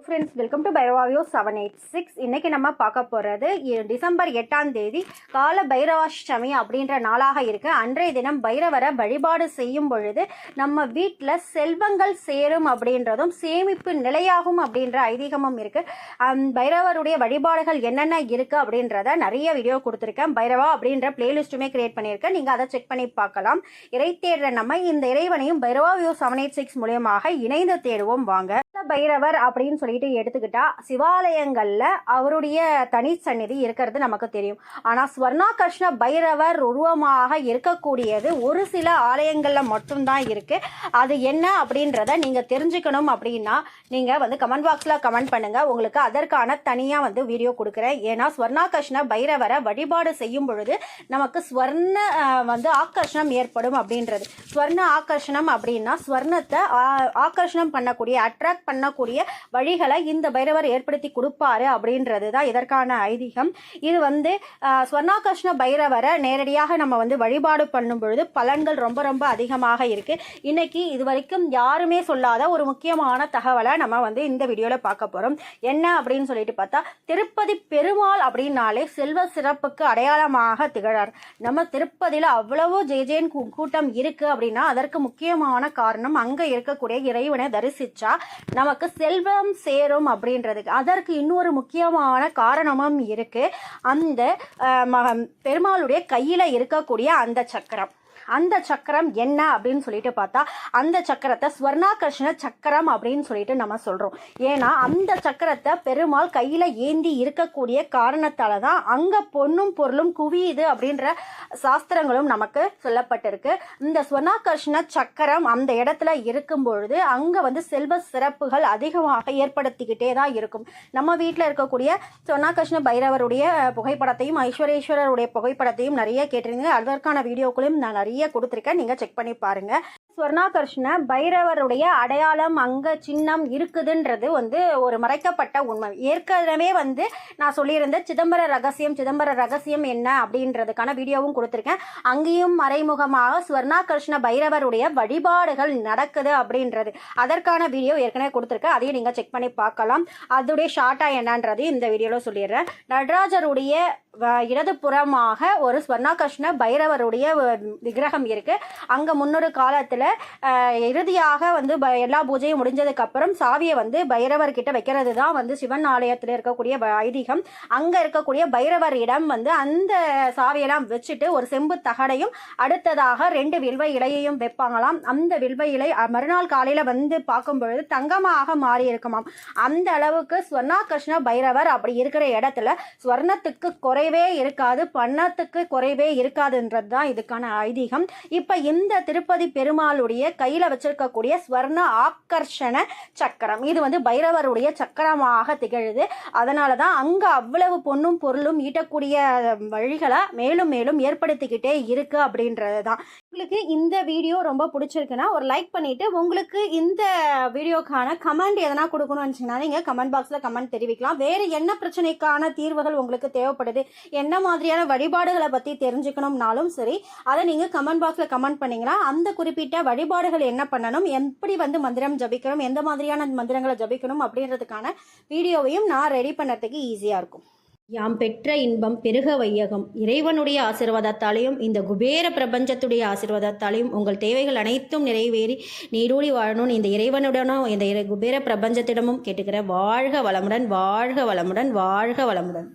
Friends, welcome to பைரவாவியோ 786. இன்னைக்கு நம்ம பார்க்க போகிறது டிசம்பர் 8ஆம் தேதி கால பைரவாஷ்டமி அப்படின்ற நாளாக இருக்கு. அன்றைய தினம் பைரவரை வழிபாடு செய்யும் பொழுது நம்ம வீட்டில் செல்வங்கள் சேரும் அப்படின்றதும் சேமிப்பு நிலையாகும் அப்படின்ற ஐதீகமும் இருக்கு. பைரவருடைய வழிபாடுகள் என்னென்ன இருக்கு அப்படின்றத நிறைய வீடியோ கொடுத்துருக்கேன். பைரவா அப்படின்ற பிளேலிஸ்ட்டுமே கிரியேட் பண்ணியிருக்கேன். நீங்கள் அதை செக் பண்ணி பார்க்கலாம். இறை தேடுற நம்ம இந்த இறைவனையும் பைரவாவியோ 786 மூலியமாக இணைந்து தேடுவோம் வாங்க. பைரவர் அப்படின்னு சொல்லிட்டு எடுத்துக்கிட்டா சிவாலயங்கள்ல அவருடைய தனி சந்நிதி இருக்கிறது நமக்கு தெரியும். ஆனா ஸ்வர்ணாகர்ஷ்ண பைரவர் உருவமாக இருக்கக்கூடியது ஒரு சில ஆலயங்கள்ல மட்டும்தான் இருக்கு. அது என்ன அப்படின்றத நீங்க தெரிஞ்சுக்கணும் அப்படின்னா நீங்க கமெண்ட் பாக்ஸ்ல கமெண்ட் பண்ணுங்க. உங்களுக்கு அதற்கான தனியா வீடியோ கொடுக்குறேன். ஏன்னா ஸ்வர்ணாகர்ஷ்ண பைரவரை வழிபாடு செய்யும் பொழுது நமக்கு ஸ்வர்ண ஆக்கர்ஷணம் ஏற்படும் அப்படின்றது. ஸ்வர்ண ஆக்கர்ஷணம் அப்படின்னா ஸ்வர்ணத்தை ஆக்கர்ஷணம் பண்ணக்கூடிய அட்ராக்ட் பண்ணக்கூடிய வழிகளை இந்த பைரவர் ஏற்படுத்தி கொடுப்பாரு அப்படின்றது தான் இதற்கான ஐதீகம். இது ஸ்வர்ணாகர்ஷ்ண பைரவரை நேரடியாக நம்ம வழிபாடு பண்ணும் பொழுது பலன்கள் ரொம்ப ரொம்ப அதிகமாக இருக்கு. இன்னைக்கு இது வரைக்கும் யாருமே சொல்லாத ஒரு முக்கியமான தகவலை நம்ம இந்த வீடியோல பார்க்க போறோம். என்ன அப்படின்னு சொல்லிட்டு பார்த்தா, திருப்பதி பெருமாள் அப்படின்னாலே செல்வ சிறப்புக்கு அடையாளமாக திகழார். நம்ம திருப்பதியில அவ்வளவு ஜெயஜெயன் கூட்டம் இருக்கு அப்படின்னா அதற்கு முக்கியமான காரணம் அங்க இருக்கக்கூடிய இறைவனை தரிசிச்சா நமக்கு செல்வம் சேரும் அப்படின்றதுக்கு. அதற்கு இன்னொரு முக்கியமான காரணமும் இருக்கு. அந்த பெருமாளுடைய கையில இருக்கக்கூடிய அந்த சக்கரம் என்ன அப்படின்னு சொல்லிட்டு பார்த்தா, அந்த சக்கரத்தை ஸ்வர்ணாகர்ஷ்ண சக்கரம் அப்படின்னு சொல்லிட்டு நம்ம சொல்றோம். ஏன்னா அந்த சக்கரத்தை பெருமாள் கையில ஏந்தி இருக்கக்கூடிய காரணத்தால தான் அங்க பொன்னும் பொருளும் குவியுது அப்படின்ற சாஸ்திரங்களும் நமக்கு சொல்லப்பட்டிருக்கு. இந்த ஸ்வர்ணாகர்ஷ்ண சக்கரம் அந்த இடத்துல இருக்கும் பொழுது அங்க செல்வ சிறப்புகள் அதிகமாக ஏற்படுத்திக்கிட்டே தான் இருக்கும். நம்ம வீட்டில் இருக்கக்கூடிய ஸ்வர்ணாகர்ஷ்ண பைரவருடைய புகைப்படத்தையும் ஐஸ்வரேஸ்வரருடைய புகைப்படத்தையும் நிறைய கேட்டிருந்தீங்க. அதற்கான வீடியோக்களையும் நான் நிறைய கொடுத்துருக்கேன். நீங்க செக் பண்ணி பாருங்க. ஸ்வர்ணாகர்ஷ்ண பைரவருடைய அடையாளம் அங்க சின்னம் இருக்குதுன்றது ஒரு மறைக்கப்பட்ட உண்மை. ஏற்கனவே நான் சொல்லியிருந்த சிதம்பர ரகசியம் என்ன அப்படின்றதுக்கான வீடியோவும் கொடுத்துருக்கேன். அங்கேயும் மறைமுகமாக ஸ்வர்ணாகர்ஷ்ண பைரவருடைய வழிபாடுகள் நடக்குது அப்படின்றது அதற்கான வீடியோ ஏற்கனவே கொடுத்துருக்கேன். அதையும் நீங்க செக் பண்ணி பார்க்கலாம். அதோடைய ஷார்ட்டா என்னன்றது இந்த வீடியோல சொல்லிடுறேன். நடராஜருடைய இடது புறமாக ஒரு ஸ்வர்ணாகர்ஷ்ண பைரவருடைய விக்கிரகம் இருக்கு. அங்க முன்னொரு காலத்துல இறுதியாக எல்லா பூஜையும் முடிஞ்சதுக்கு அப்புறம் சாவியை பைரவர் கிட்ட வைக்கிறது தான் சிவன் ஆலயத்தில் இருக்கக்கூடிய ஐதீகம். அங்க இருக்கக்கூடிய பைரவரிடம் அந்த சாவியெல்லாம் வச்சுட்டு ஒரு செம்பு தகடையும் அடுத்ததாக 2 வில்வ இலையையும் வைப்பாங்களாம். அந்த வில்வ இலை மறுநாள் காலையில பார்க்கும் பொழுது தங்கமாக மாறி இருக்குமாம். அந்த அளவுக்கு ஸ்வர்ணாகர்ஷ்ண பைரவர் அப்படி இருக்கிற இடத்துல ஸ்வர்ணத்துக்கு குறைவே இருக்காது, பணத்துக்கு குறைவே இருக்காதுன்றது தான் இதுக்கான ஐதீகம். இப்ப இந்த திருப்பதி பெருமாளுடைய கையில வச்சிருக்கக்கூடிய ஸ்வர்ண ஆக்கர்ஷண சக்கரம் இது பைரவருடைய சக்கரமாக திகழுது. அதனாலதான் அங்க அவ்வளவு பொன்னும் பொருளும் ஈட்டக்கூடிய வழிகளை மேலும் மேலும் ஏற்படுத்திக்கிட்டே இருக்கு அப்படின்றதுதான். உங்களுக்கு இந்த வீடியோ ரொம்ப பிடிச்சிருக்குன்னா ஒரு லைக் பண்ணிட்டு உங்களுக்கு இந்த வீடியோக்கான கமெண்ட் எதனா கொடுக்கணும்னு நீங்க கமெண்ட் பாக்ஸ்ல கமெண்ட் தெரிவிக்கலாம். வேற என்ன பிரச்சனைக்கான தீர்வுகள் உங்களுக்கு தேவைப்படுது, என்ன மாதிரியான வழிபாடுகளை பத்தி தெரிஞ்சுக்கணும்னாலும் சரி, அதை நீங்க கமெண்ட் பாக்ஸ்ல கமெண்ட் பண்ணீங்கன்னா அந்த குறிப்பிட்ட வழிபாடுகள் என்ன பண்ணணும், எப்படி மந்திரம் ஜபிக்கணும், எந்த மாதிரியான மந்திரங்களை ஜபிக்கணும் அப்படின்றதுக்கான வீடியோவையும் நான் ரெடி பண்ணறதுக்கு ஈஸியா இருக்கும். யாம் பெற்ற இன்பம் பெருக வையகம். இறைவனுடைய ஆசீர்வாதத்தாலையும் இந்த குபேர பிரபஞ்சத்துடைய ஆசீர்வாதத்தாலையும் உங்கள் தேவைகள் அனைத்தும் நிறைவேறி நீடூழி வாழணும் இந்த இறைவனுடனும் இந்த குபேர பிரபஞ்சத்திடமும் கேட்டுக்கிற. வாழ்க வளமுடன், வாழ்க வளமுடன், வாழ்க வளமுடன்.